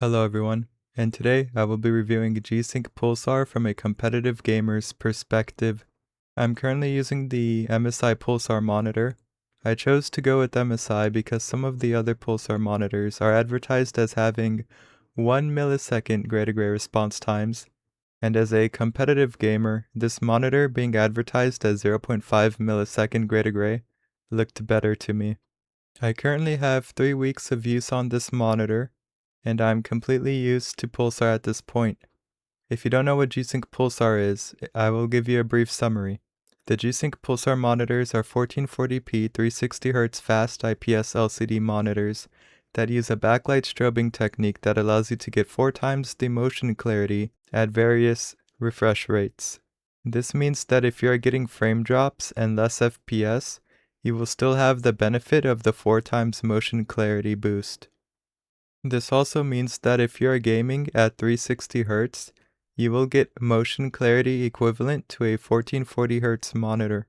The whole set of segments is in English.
Hello everyone, and today I will be reviewing G-Sync Pulsar from a competitive gamer's perspective. I'm currently using the MSI Pulsar monitor. I chose to go with MSI because some of the other Pulsar monitors are advertised as having 1 millisecond gray-to-gray response times, and as a competitive gamer, this monitor being advertised as 0.5 millisecond gray-to-gray looked better to me. I currently have 3 weeks of use on this monitor, and I'm completely used to Pulsar at this point. If you don't know what G-Sync Pulsar is, I will give you a brief summary. The G-Sync Pulsar monitors are 1440p 360Hz fast IPS LCD monitors that use a backlight strobing technique that allows you to get 4 times the motion clarity at various refresh rates. This means that if you are getting frame drops and less FPS, you will still have the benefit of the 4 times motion clarity boost. This also means that if you are gaming at 360Hz, you will get motion clarity equivalent to a 1440Hz monitor.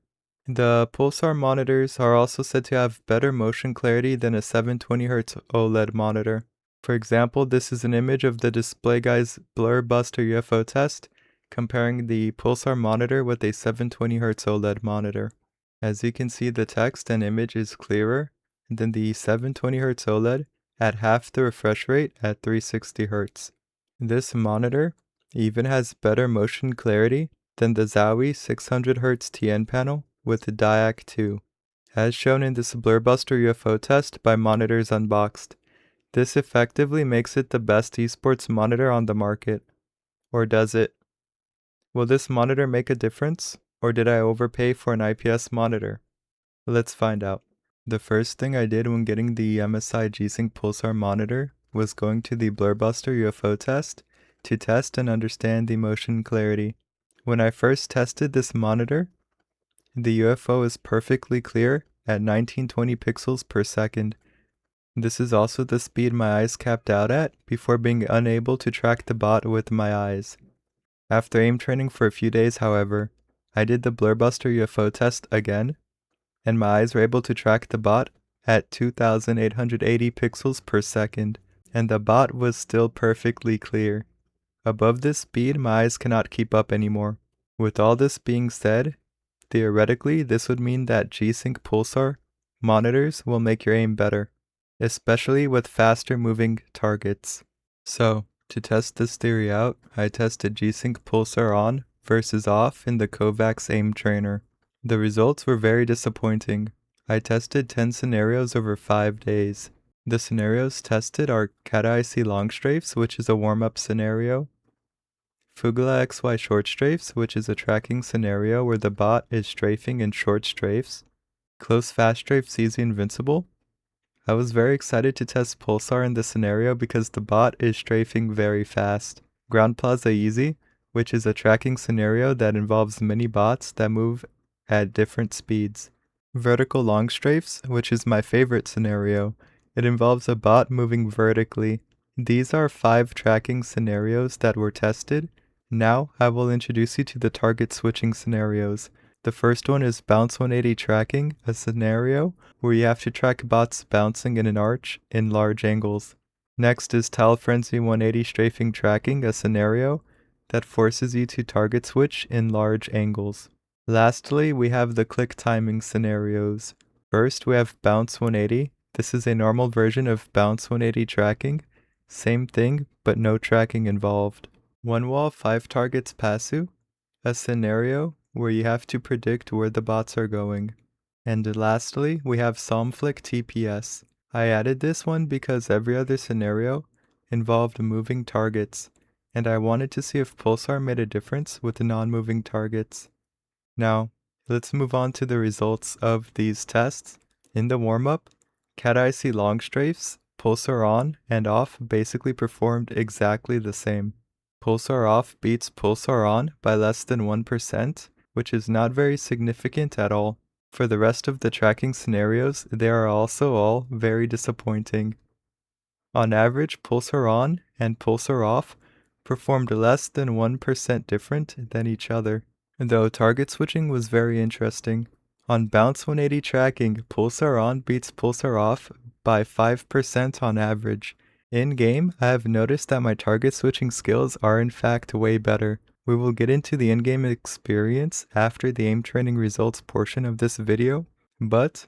The Pulsar monitors are also said to have better motion clarity than a 720Hz OLED monitor. For example, this is an image of the Display Guy's Blur Buster UFO test, comparing the Pulsar monitor with a 720Hz OLED monitor. As you can see, the text and image is clearer than the 720Hz OLED at half the refresh rate at 360Hz. This monitor even has better motion clarity than the Zowie 600Hz TN panel with the Diac 2, as shown in this Blurbuster UFO test by Monitors Unboxed. This effectively makes it the best esports monitor on the market. Or does it? Will this monitor make a difference, or did I overpay for an IPS monitor? Let's find out. The first thing I did when getting the MSI G-Sync Pulsar monitor was going to the Blurbuster UFO test to test and understand the motion clarity. When I first tested this monitor, the UFO is perfectly clear at 1920 pixels per second. This is also the speed my eyes capped out at before being unable to track the bot with my eyes. After aim training for a few days, however, I did the Blurbuster UFO test again, and my eyes were able to track the bot at 2880 pixels per second, and the bot was still perfectly clear. Above this speed, my eyes cannot keep up anymore. With all this being said, theoretically, this would mean that G-Sync Pulsar monitors will make your aim better, especially with faster moving targets. So, to test this theory out, I tested G-Sync Pulsar on versus off in the Kovacs aim trainer. The results were very disappointing. I tested 10 scenarios over 5 days. The scenarios tested are Cat-IC long strafes, which is a warm-up scenario, Fugula XY short strafes, which is a tracking scenario where the bot is strafing in short strafes, Close fast strafe CZ Invincible. I was very excited to test Pulsar in this scenario because the bot is strafing very fast. Ground Plaza Easy, which is a tracking scenario that involves many bots that move at different speeds. Vertical long strafes, which is my favorite scenario. It involves a bot moving vertically. These are 5 tracking scenarios that were tested. Now I will introduce you to the target switching scenarios. The first one is Bounce 180 tracking, a scenario where you have to track bots bouncing in an arch in large angles. Next is Towel Frenzy 180 strafing tracking, a scenario that forces you to target switch in large angles. Lastly, we have the click timing scenarios. First, we have Bounce 180. This is a normal version of Bounce 180 tracking. Same thing, but no tracking involved. One wall, 5 targets Passu, a scenario where you have to predict where the bots are going. And lastly, we have Somflick TPS. I added this one because every other scenario involved moving targets, and I wanted to see if Pulsar made a difference with the non-moving targets. Now, let's move on to the results of these tests. In the warm-up, Cat-IC long strafes, Pulsar on and off basically performed exactly the same. Pulsar off beats Pulsar on by less than 1%, which is not very significant at all. For the rest of the tracking scenarios, they are also all very disappointing. On average, Pulsar on and Pulsar off performed less than 1% different than each other. Though target switching was very interesting. On Bounce 180 tracking, Pulsar on beats Pulsar off by 5% on average. In-game, I have noticed that my target switching skills are in fact way better. We will get into the in-game experience after the aim training results portion of this video, but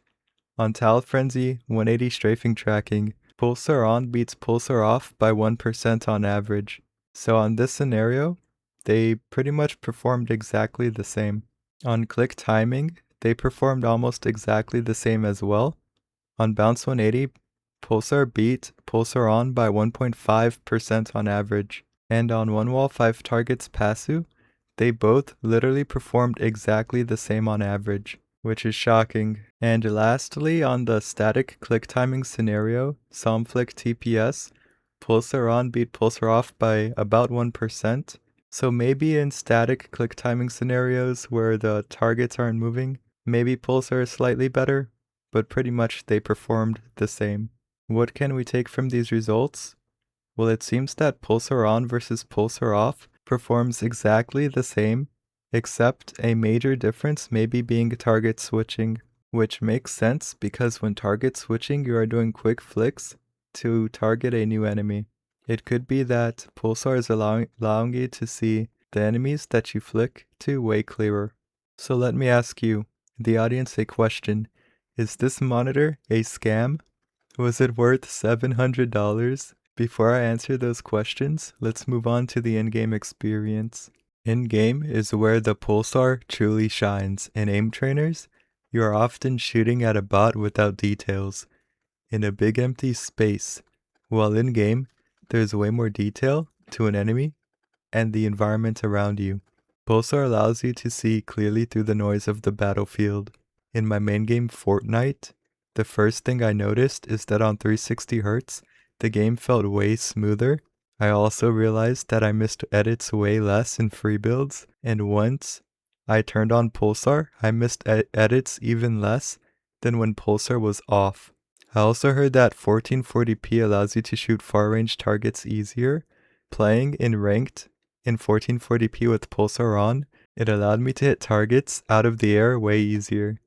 on Talent Frenzy 180 strafing tracking, Pulsar on beats Pulsar off by 1% on average. So on this scenario, they pretty much performed exactly the same. On click timing, they performed almost exactly the same as well. On Bounce 180, Pulsar beat Pulsar on by 1.5% on average. And on One Wall 5 Targets Passu, they both literally performed exactly the same on average, which is shocking. And lastly, on the static click timing scenario, Somflick TPS, Pulsar on beat Pulsar off by about 1%. So maybe in static click timing scenarios where the targets aren't moving, maybe Pulsar is slightly better, but pretty much they performed the same. What can we take from these results? Well, it seems that Pulsar on versus Pulsar off performs exactly the same, except a major difference maybe being target switching, which makes sense because when target switching you are doing quick flicks to target a new enemy. It could be that Pulsar is allowing you to see the enemies that you flick to way clearer. So let me ask you, the audience, a question. Is this monitor a scam? Was it worth $700? Before I answer those questions, let's move on to the in-game experience. In-game is where the Pulsar truly shines. In aim trainers, you are often shooting at a bot without details, in a big empty space, while in-game, there's way more detail to an enemy and the environment around you. Pulsar allows you to see clearly through the noise of the battlefield. In my main game Fortnite, the first thing I noticed is that on 360 Hz, the game felt way smoother. I also realized that I missed edits way less in free builds, and once I turned on Pulsar, I missed edits even less than when Pulsar was off. I also heard that 1440p allows you to shoot far-range targets easier. Playing in ranked in 1440p with Pulsar on, it allowed me to hit targets out of the air way easier.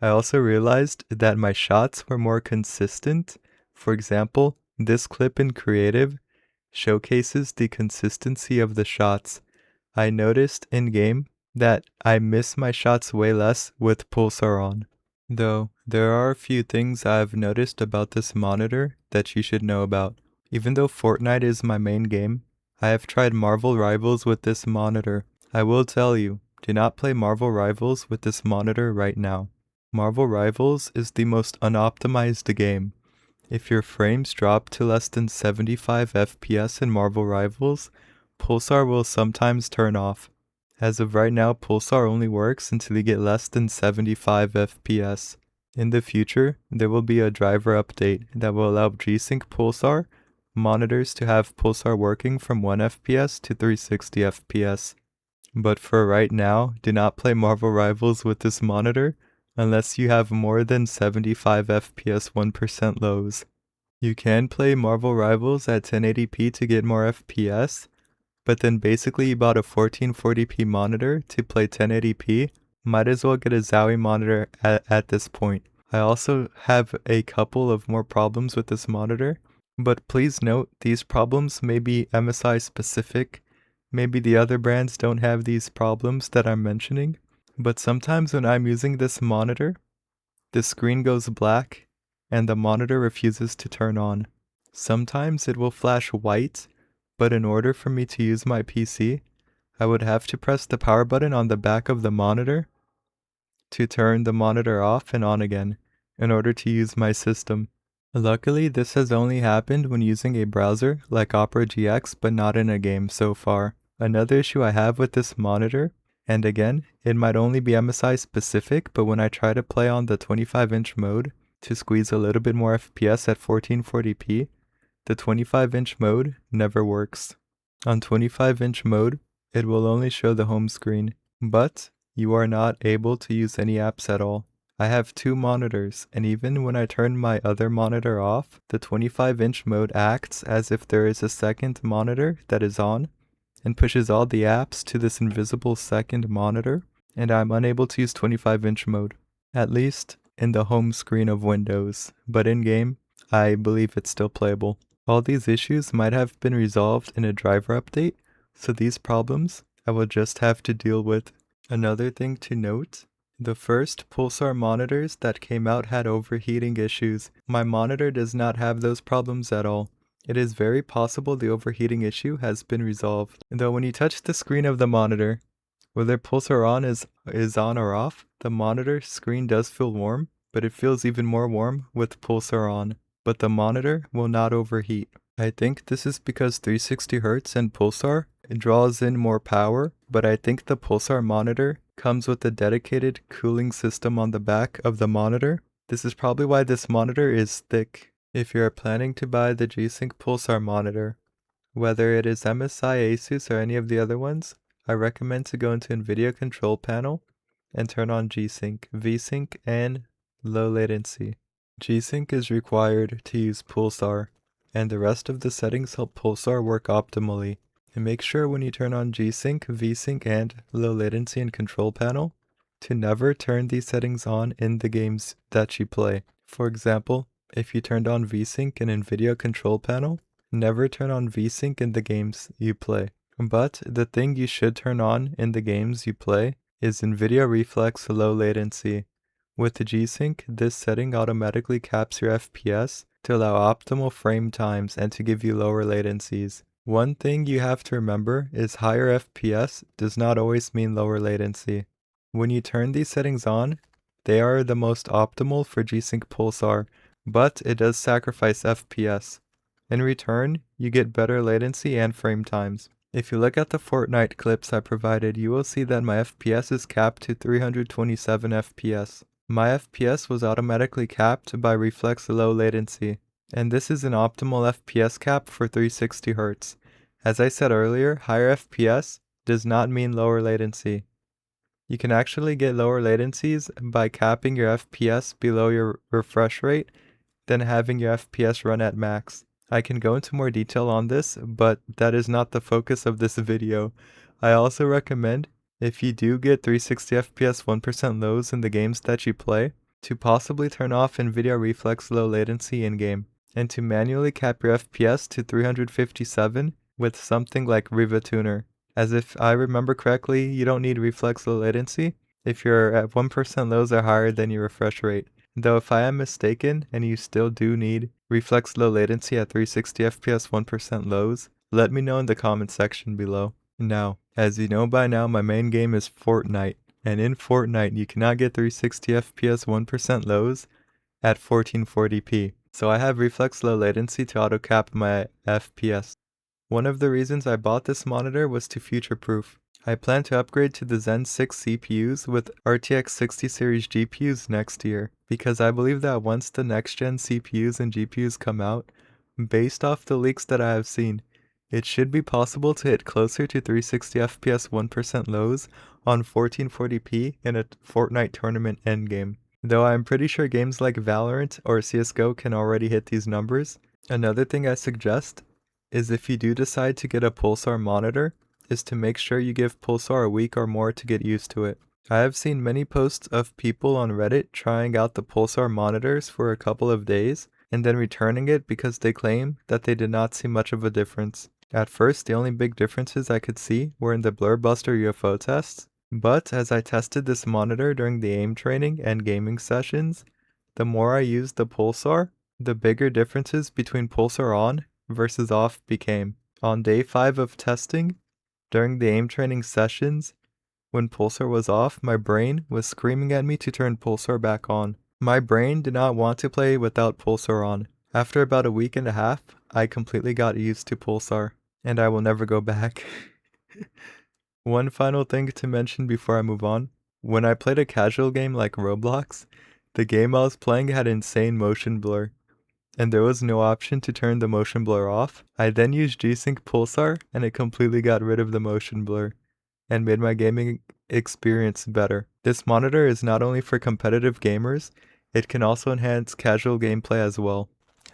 I also realized that my shots were more consistent. For example, this clip in Creative showcases the consistency of the shots. I noticed in-game that I miss my shots way less with Pulsar on. Though, there are a few things I've noticed about this monitor that you should know about. Even though Fortnite is my main game, I have tried Marvel Rivals with this monitor. I will tell you, do not play Marvel Rivals with this monitor right now. Marvel Rivals is the most unoptimized game. If your frames drop to less than 75 FPS in Marvel Rivals, Pulsar will sometimes turn off. As of right now, Pulsar only works until you get less than 75 FPS. In the future, there will be a driver update that will allow G-Sync Pulsar monitors to have Pulsar working from 1 FPS to 360 FPS. But for right now, do not play Marvel Rivals with this monitor unless you have more than 75 FPS 1% lows. You can play Marvel Rivals at 1080p to get more FPS, but then basically you bought a 1440p monitor to play 1080p, might as well get a Zowie monitor at this point. I also have a couple of more problems with this monitor, but please note these problems may be MSI specific. Maybe the other brands don't have these problems that I'm mentioning, but sometimes when I'm using this monitor, the screen goes black and the monitor refuses to turn on. Sometimes it will flash white, but in order for me to use my PC, I would have to press the power button on the back of the monitor to turn the monitor off and on again in order to use my system. Luckily, this has only happened when using a browser like Opera GX, but not in a game so far. Another issue I have with this monitor, and again, it might only be MSI specific, but when I try to play on the 25-inch mode to squeeze a little bit more FPS at 1440p, the 25-inch mode never works. On 25-inch mode, it will only show the home screen, but you are not able to use any apps at all. I have two monitors, and even when I turn my other monitor off, the 25-inch mode acts as if there is a second monitor that is on, and pushes all the apps to this invisible second monitor, and I'm unable to use 25-inch mode, at least in the home screen of Windows, but in-game, I believe it's still playable. All these issues might have been resolved in a driver update, so these problems I will just have to deal with. Another thing to note, the first Pulsar monitors that came out had overheating issues. My monitor does not have those problems at all. It is very possible the overheating issue has been resolved. Though when you touch the screen of the monitor, whether Pulsar on is on or off, the monitor screen does feel warm, but it feels even more warm with Pulsar on. But the monitor will not overheat. I think this is because 360Hz and Pulsar draws in more power, but I think the Pulsar monitor comes with a dedicated cooling system on the back of the monitor. This is probably why this monitor is thick. If you are planning to buy the G-Sync Pulsar monitor, whether it is MSI, ASUS, or any of the other ones, I recommend to go into NVIDIA Control Panel and turn on G-Sync, V-Sync, and low latency. G-Sync is required to use Pulsar, and the rest of the settings help Pulsar work optimally. And make sure when you turn on G-Sync, V-Sync, and low latency in Control Panel to never turn these settings on in the games that you play. For example, if you turned on V-Sync in NVIDIA Control Panel, never turn on V-Sync in the games you play. But the thing you should turn on in the games you play is NVIDIA Reflex Low Latency. With the G-Sync, this setting automatically caps your FPS to allow optimal frame times and to give you lower latencies. One thing you have to remember is higher FPS does not always mean lower latency. When you turn these settings on, they are the most optimal for G-Sync Pulsar, but it does sacrifice FPS. In return, you get better latency and frame times. If you look at the Fortnite clips I provided, you will see that my FPS is capped to 327 FPS. My FPS was automatically capped by Reflex Low Latency, and this is an optimal FPS cap for 360Hz. As I said earlier, higher FPS does not mean lower latency. You can actually get lower latencies by capping your FPS below your refresh rate than having your FPS run at max. I can go into more detail on this, but that is not the focus of this video. I also recommend, if you do get 360 FPS 1% lows in the games that you play, to possibly turn off NVIDIA Reflex Low Latency in-game, and to manually cap your FPS to 357 with something like RivaTuner. As if I remember correctly, you don't need Reflex Low Latency if you're at 1% lows or higher than your refresh rate. Though if I am mistaken and you still do need Reflex Low Latency at 360 FPS 1% lows, let me know in the comment section below. Now, as you know by now, my main game is Fortnite, and in Fortnite you cannot get 360 FPS 1% lows at 1440p, so I have Reflex Low Latency to auto cap my FPS. One of the reasons I bought this monitor was to future-proof. I plan to upgrade to the Zen 6 CPUs with RTX 60 series GPUs next year, because I believe that once the next-gen CPUs and GPUs come out, based off the leaks that I have seen, it should be possible to hit closer to 360 FPS 1% lows on 1440p in a Fortnite tournament endgame. Though I am pretty sure games like Valorant or CSGO can already hit these numbers. Another thing I suggest is if you do decide to get a Pulsar monitor, is to make sure you give Pulsar a week or more to get used to it. I have seen many posts of people on Reddit trying out the Pulsar monitors for a couple of days and then returning it because they claim that they did not see much of a difference. At first, the only big differences I could see were in the Blurbuster UFO tests, but as I tested this monitor during the aim training and gaming sessions, the more I used the Pulsar, the bigger differences between Pulsar on versus off became. On day 5 of testing, during the aim training sessions, when Pulsar was off, my brain was screaming at me to turn Pulsar back on. My brain did not want to play without Pulsar on. After about a week and a half, I completely got used to Pulsar, and I will never go back. One final thing to mention before I move on. When I played a casual game like Roblox, the game I was playing had insane motion blur, and there was no option to turn the motion blur off. I then used G-Sync Pulsar, and it completely got rid of the motion blur, and made my gaming experience better. This monitor is not only for competitive gamers, it can also enhance casual gameplay as well.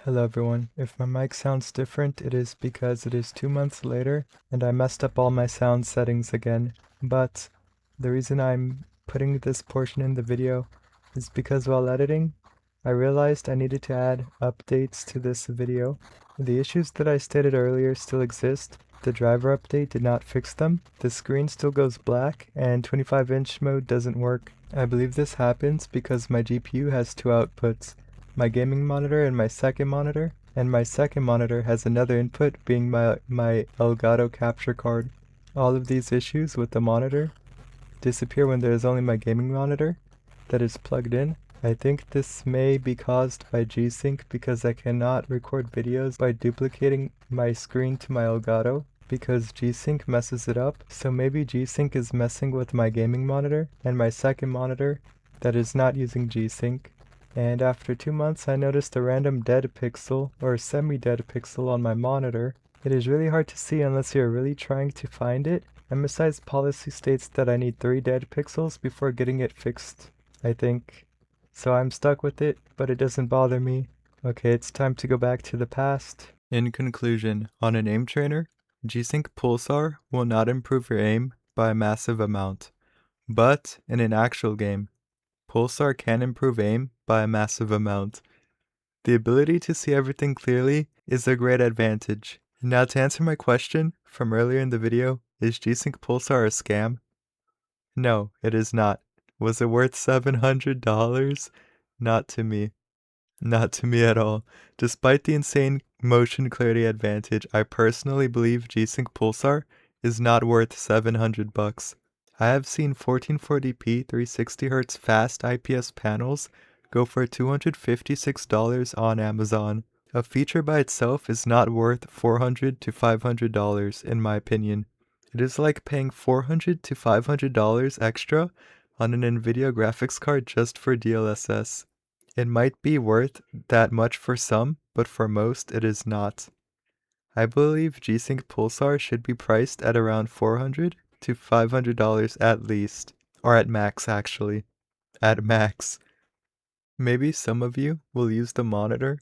Hello everyone. If my mic sounds different, it is because it is 2 months later and I messed up all my sound settings again. But the reason I'm putting this portion in the video is because while editing, I realized I needed to add updates to this video. The issues that I stated earlier still exist. The driver update did not fix them. The screen still goes black, and 25-inch mode doesn't work. I believe this happens because my GPU has two outputs, my gaming monitor and my second monitor, and my second monitor has another input being my Elgato capture card. All of these issues with the monitor disappear when there is only my gaming monitor that is plugged in. I think this may be caused by G-Sync because I cannot record videos by duplicating my screen to my Elgato because G-Sync messes it up. So maybe G-Sync is messing with my gaming monitor and my second monitor that is not using G-Sync. And after 2 months I noticed a random dead pixel or semi-dead pixel on my monitor. It is really hard to see unless you're really trying to find it. MSI's policy states that I need 3 dead pixels before getting it fixed, I think. So I'm stuck with it, but it doesn't bother me. Okay, it's time to go back to the past. In conclusion, on an aim trainer, G-Sync Pulsar will not improve your aim by a massive amount. But in an actual game, Pulsar can improve aim by a massive amount. The ability to see everything clearly is a great advantage. Now to answer my question from earlier in the video, is G-Sync Pulsar a scam? No, it is not. Was it worth $700? Not to me. Not to me at all. Despite the insane motion clarity advantage, I personally believe G-Sync Pulsar is not worth $700. I have seen 1440p 360Hz fast IPS panels go for $256 on Amazon. A feature by itself is not worth $400 to $500 in my opinion. It is like paying $400 to $500 extra on an NVIDIA graphics card just for DLSS. It might be worth that much for some, but for most it is not. I believe G-Sync Pulsar should be priced at around $400 to $500 at least, or at max actually. At max. Maybe some of you will use the monitor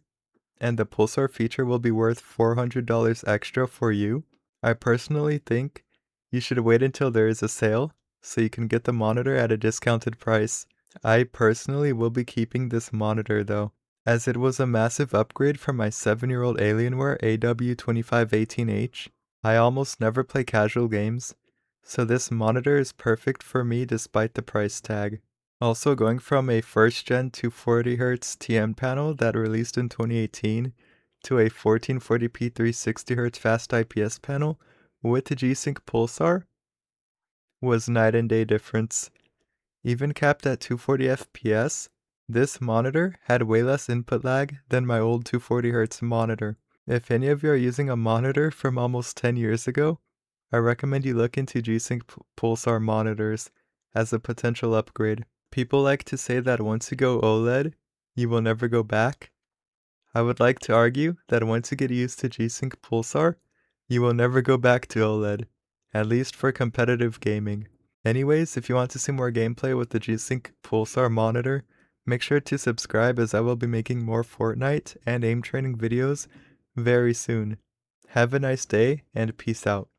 and the Pulsar feature will be worth $400 extra for you. I personally think you should wait until there is a sale so you can get the monitor at a discounted price. I personally will be keeping this monitor though, as it was a massive upgrade from my 7-year-old Alienware AW2518H. I almost never play casual games, so this monitor is perfect for me despite the price tag. Also, going from a first-gen 240Hz TN panel that released in 2018 to a 1440p 360Hz fast IPS panel with the G-Sync Pulsar was night and day difference. Even capped at 240 FPS, this monitor had way less input lag than my old 240Hz monitor. If any of you are using a monitor from almost 10 years ago, I recommend you look into G-Sync Pulsar monitors as a potential upgrade. People like to say that once you go OLED, you will never go back. I would like to argue that once you get used to G-Sync Pulsar, you will never go back to OLED, at least for competitive gaming. Anyways, if you want to see more gameplay with the G-Sync Pulsar monitor, make sure to subscribe as I will be making more Fortnite and aim training videos very soon. Have a nice day and peace out.